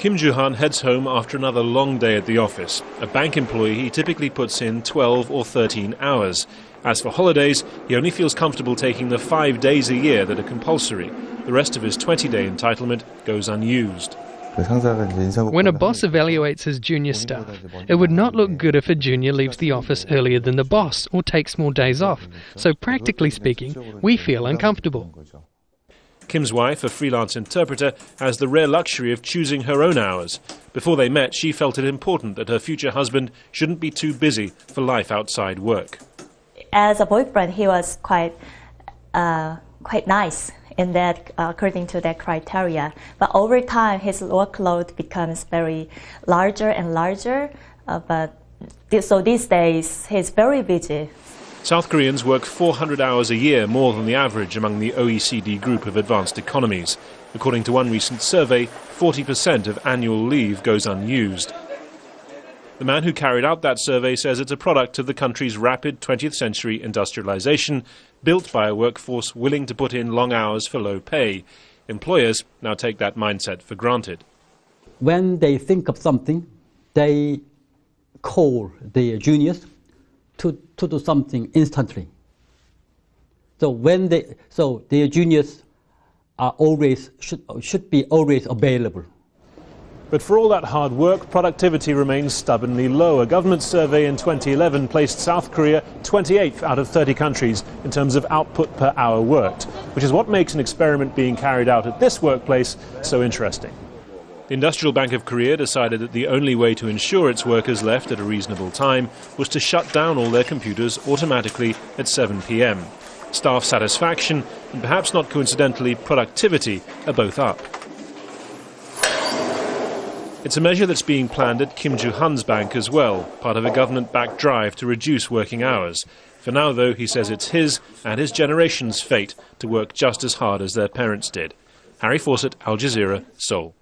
Kim Joo-han heads home after another long day at the office. A bank employee, he typically puts in 12 or 13 hours. As for holidays, he only feels comfortable taking the 5 days a year that are compulsory. The rest of his 20-day entitlement goes unused. When a boss evaluates his junior staff, it would not look good if a junior leaves the office earlier than the boss or takes more days off. So practically speaking, we feel uncomfortable. Kim's wife, a freelance interpreter, has the rare luxury of choosing her own hours. Before they met, she felt it important that her future husband shouldn't be too busy for life outside work. As a boyfriend, he was quite nice in that, according to that criteria. But over time, his workload becomes very larger and larger. So these days, he's very busy. South Koreans work 400 hours a year, more than the average among the OECD group of advanced economies. According to one recent survey, 40% of annual leave goes unused. The man who carried out that survey says it's a product of the country's rapid 20th century industrialization, built by a workforce willing to put in long hours for low pay. Employers now take that mindset for granted. When they think of something, they call their juniors to do something instantly. So their juniors are should be always available. But for all that hard work, productivity remains stubbornly low. A government survey in 2011 placed South Korea 28th out of 30 countries in terms of output per hour worked, which is what makes an experiment being carried out at this workplace so interesting. The Industrial Bank of Korea decided that the only way to ensure its workers left at a reasonable time was to shut down all their computers automatically at 7 p.m. Staff satisfaction and, perhaps not coincidentally, productivity are both up. It's a measure that's being planned at Kim Joo-han's bank as well, part of a government-backed drive to reduce working hours. For now, though, he says it's his and his generation's fate to work just as hard as their parents did. Harry Fawcett, Al Jazeera, Seoul.